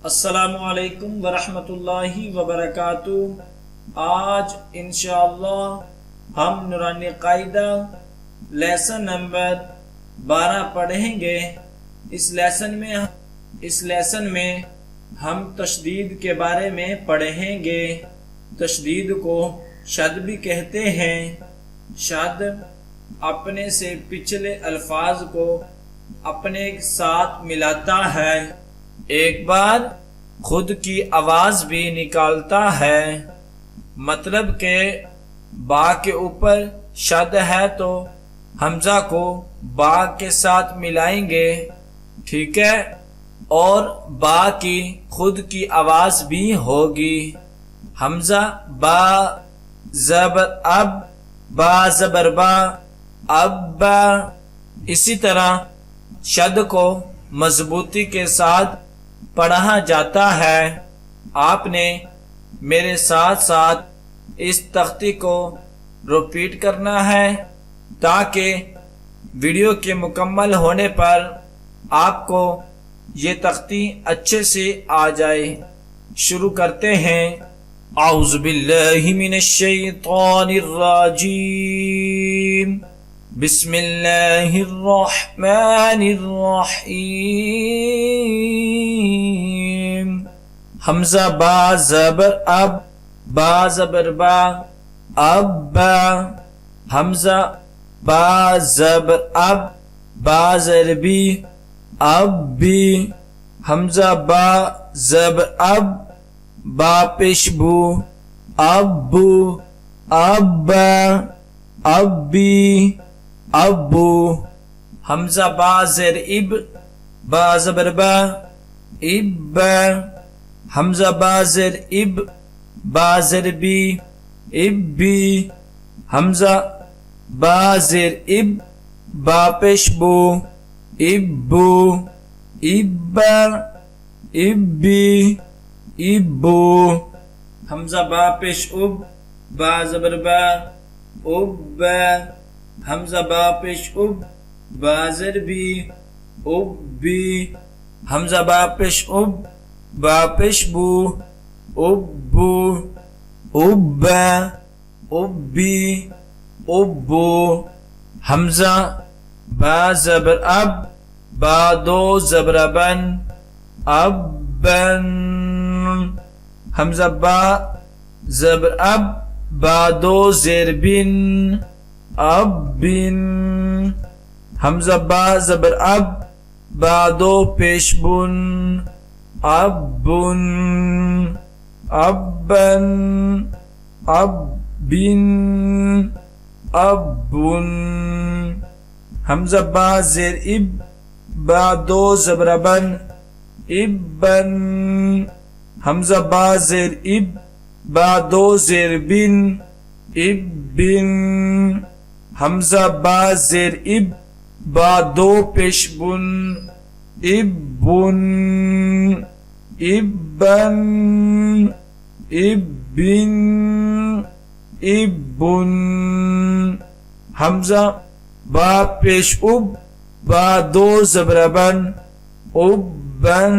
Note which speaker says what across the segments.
Speaker 1: السلام علیکم ورحمۃ اللہ وبرکاتہ۔ آج انشاءاللہ ہم نورانی قاعدہ لیسن نمبر 12 پڑھیں گے۔ اس لیسن میں ہم تشدید کے بارے میں پڑھیں گے۔ تشدید کو شد بھی کہتے ہیں۔ شد اپنے سے پچھلے الفاظ کو اپنے ساتھ ملاتا ہے، ایک بار خود کی آواز بھی نکالتا ہے۔ مطلب کہ با کے اوپر شد ہے تو حمزہ کو با کے ساتھ ملائیں گے، ٹھیک ہے، اور با کی خود کی آواز بھی ہوگی۔ حمزہ با زبر اب، با زبر با، اب با۔ اسی طرح شد کو مضبوطی کے ساتھ پڑھا جاتا ہے۔ آپ نے میرے ساتھ ساتھ اس تختی کو ریپیٹ کرنا ہے تاکہ ویڈیو کے مکمل ہونے پر آپ کو یہ تختی اچھے سے آ جائے۔ شروع کرتے ہیں۔ اعوذ باللہ من الشیطان الرجیم، بسم اللہ الرحمن الرحیم۔ حمزہ با زبر اب، با زبر با، اب با۔ حمزہ با زبر اب، با زر بی، اب بی۔ حمزہ با زبر اب، با پیش بو، اب بو، اب با، اب بی، ابو۔ حمزہ با زیر اب، با زبر با، اب با۔ حمزہ با زیر اب، با زر بی، اب بی۔ حمزہ با زیر اب، با پیش بو، اب بو، اب با، اب بی، اب بو۔ حمزہ با پیش اب، با زبر با، اب با۔ حمزہ با پیش اب، با زر بی، اب بی۔ حمزہ با پیش اب، با پیش بو، اب بو، اب با، اب بی، اب بو۔ حمزہ با زبر اب، با دو زبر بن، اب بن۔ حمزہ با زبر اب، با دو زیر بن، اب بن۔ حمزہ با زبر اب، با دو پیش بن، اب بن، اب بن، اب بن، اب بن۔ حمزہ با زیر اب، با دو زبر بن، اب بن۔ حمزہ با زیر اب، با دو زیر بن، اب بن۔ حمزہ با زیر اب، با دو پیش بن، اب بن، اب بن، اب بن، اب بن۔ حمزہ با پیش اب، با دو زبر بن، اب بن۔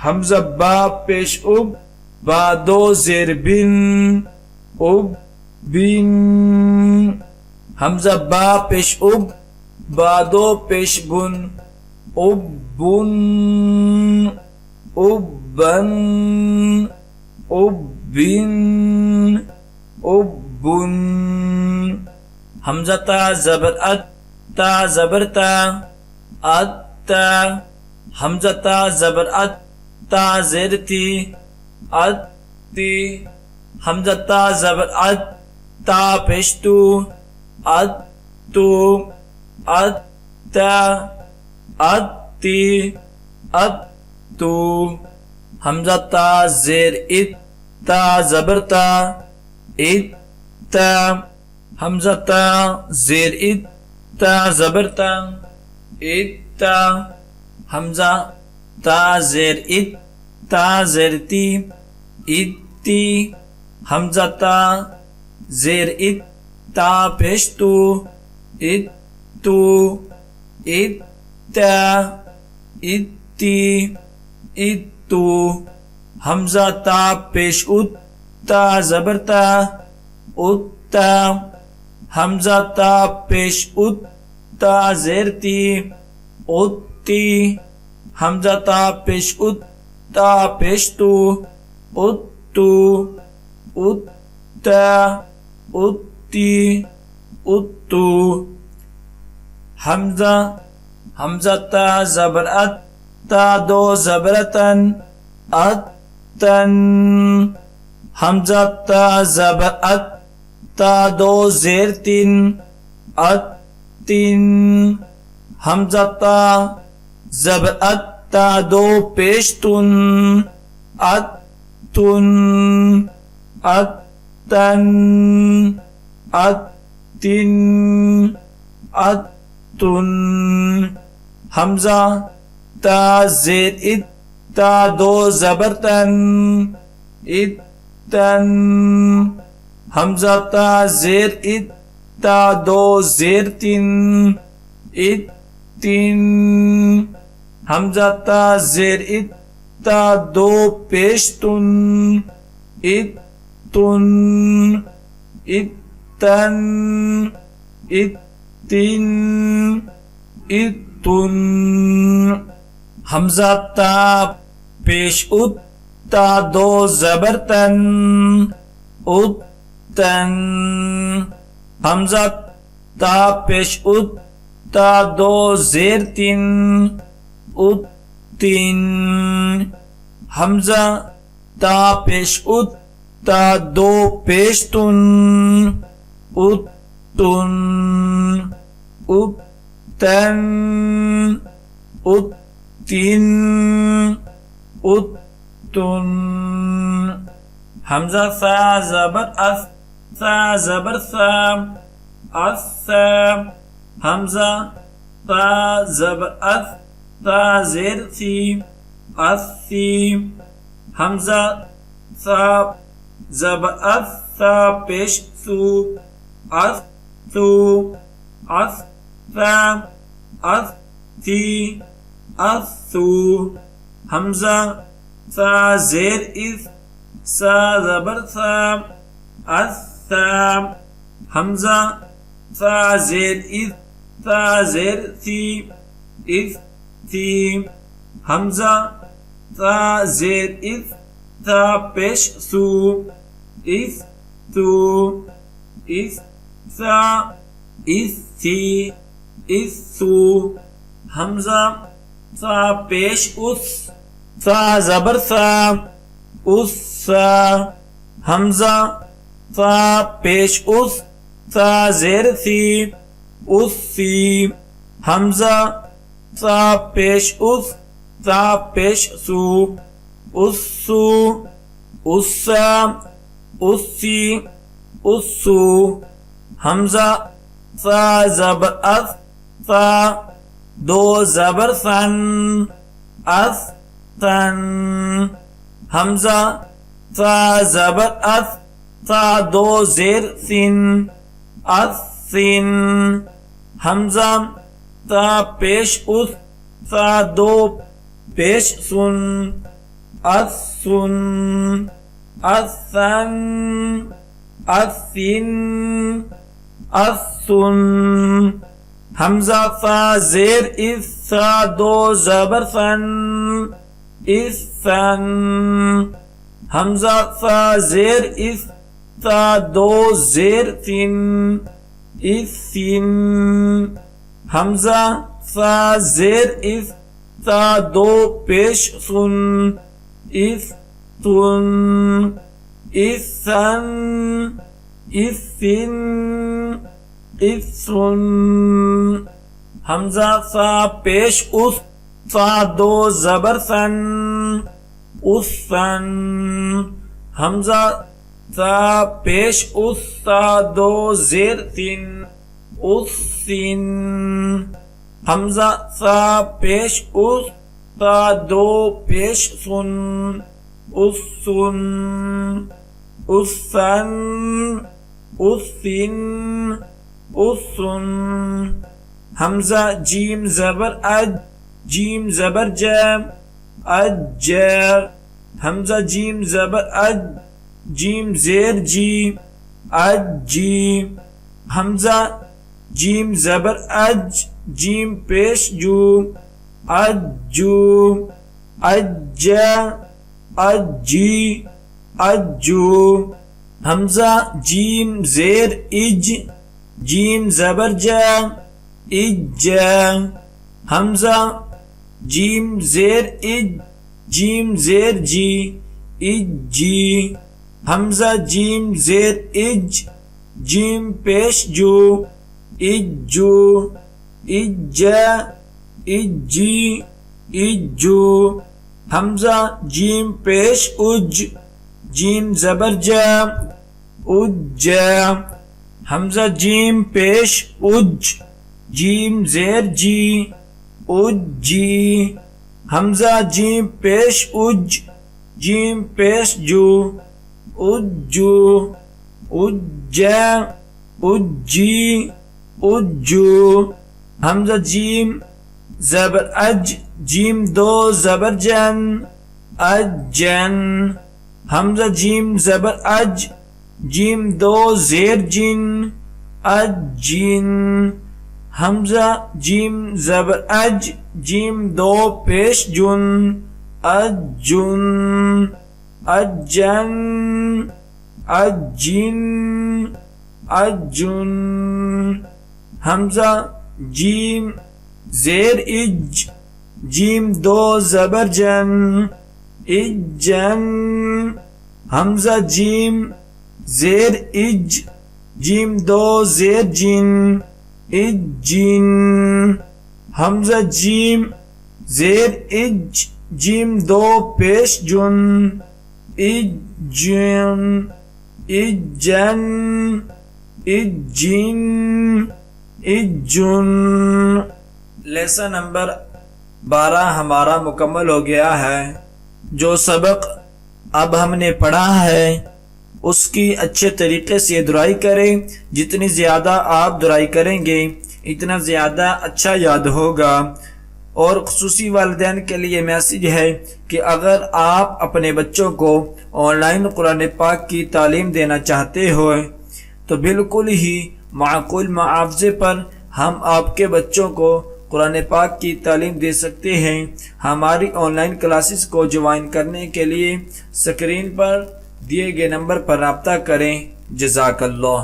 Speaker 1: حمزہ با پیش اب، با دو زیر بن، اب بن۔ حمزہ با پیش اب، با دو پیش بن، اب بن، اب بن، اب بن، اب بن۔ حمزہ تا زبر ات، تا زبر تا، ات تا۔ حمزہ تا زبر ات، تا زیر تی، ات تی۔ حمزہ تا زبر ات، تا پیش تو، ات تو، ات تا، ات تی، ات تو۔ حمزہ تا زیر ات، تا زبر تا، ات تا۔ حمزہ تا زیر ات، تا زبر تا، ات تا۔ حمزہ تا زیر ات، تا زیر تی، ات تی۔ حمزہ تا زیر ات، تا پیش تو، ات تو، ات تا، ات تی، اتو حمزہ تا پیش ات تا زبر تا اتا حمزہ تا پیش ات تا زیر تی اتی حمزہ تا پیش ات تا پیش تو اتو اتا اتی اتو حمزہ تا زبر ات تا دو زبرتن اتن حمزہ تا زبر ات تا دو زیر تین اتن حمزہ تا زبر ات تا دو پیش تن اتن اتن اتن اتن حمزہ تا زیر ات تا دو زبرتن اتن حمزہ تا زیر ات تا دو زیر تین اتن حمزہ تا زیر ات تا دو پیش تن اتن اتن اتن اتن حمزہ تا پیش ات تا دو زبرتن اتن حمزہ تا پیش ات تا دو زیر تین اتن حمزہ تا پیش ات تا دو پیش تن اتن اتن اتن اتن حمزہ ثا زبر اث ثا زبر ثا اثا حمزہ ثا زبر اث ثا زیر ثی اثی حمزہ ثا زبر اث ثا پیش ثو اثو اثا اثی اثو حمزہ ثا زیر اث سا زبر ثا اثا حمزہ ثا زیر اث ثا زیر ثی اث ثی حمزہ ثا زیر اث ثا پیش ثو اث ثو اث ثا اث ثی اث ثو حمزہ ثا پیش اس ثا زبر ثا اسا حمزہ ثا پیش اس ثا زیر ثی اسی حمزہ ثا پیش اس ثا پیش سو اسو اسا اسی اسو حمزہ ثا زبر اث ثا دو زبر ثن اثن حمزہ ثا زبر اث ثا دو زیر ثن اثن حمزہ ثا پیش اس ثا دو پیش سن اثن اثن اثن اثن حمزہ ثا زیر اث ثا دو زبر ثن اثن حمزہ ثا زیر اث ثا دو زیر ثن اثن حمزہ ثا زیر اث ثا دو پیش سن اثن اثن اثن اثن حمزہ ثا پیش اس ثا دو زبر ثن اثن حمزہ ثا پیش اس ثا دو زیر ثن اثن حمزہ ثا پیش اس ثا دو پیش سن اثن اثن اثن اثن حمزہ جیم زبر اج جیم زبر جم اجر حمزہ جیم زبر اج جیم زیر جی اجی حمزہ جیم زبر اج جیم پیش جو اجو اج اجی اجو حمزہ جیم زیر اج جیم زبر جا اج حمزہ جیم زیر اج جیم زیر جی اجی حمزہ جیم زیر اج جیم پیش جو اجو اجا اجی اجو حمزہ جیم پیش اج جیم زبر جا اجا حمزہ جیم پیش اج جیم زیر جی اجی حمزہ جیم پیش اج جیم پیش جو اجو اجا اجی اجو حمزہ جیم زبر اج جیم دو زبر جن اجن حمزہ جیم زبر اج جیم دو زیر جن اجین حمزہ جیم زبر اج جیم دو پیش جن اجن اجن اجن اجن حمزہ جیم زیر اج جیم دو زبر جن اجن حمزہ جیم زیر اج جیم دو زیر جن اجین حمزہ جیم زیر اج جیم دو پیش جن اجن اجن اجین اجن لیسن نمبر 12 ہمارا مکمل ہو گیا ہے۔ جو سبق اب ہم نے پڑھا ہے اس کی اچھے طریقے سے دہرائی کریں۔ جتنی زیادہ آپ دہرائی کریں گے اتنا زیادہ اچھا یاد ہوگا۔ اور خصوصی والدین کے لیے میسج ہے کہ اگر آپ اپنے بچوں کو آن لائن قرآن پاک کی تعلیم دینا چاہتے ہو تو بالکل ہی معقول معاوضے پر ہم آپ کے بچوں کو قرآن پاک کی تعلیم دے سکتے ہیں۔ ہماری آن لائن کلاسز کو جوائن کرنے کے لیے اسکرین پر دیے گئے نمبر پر رابطہ کریں۔ جزاک اللہ۔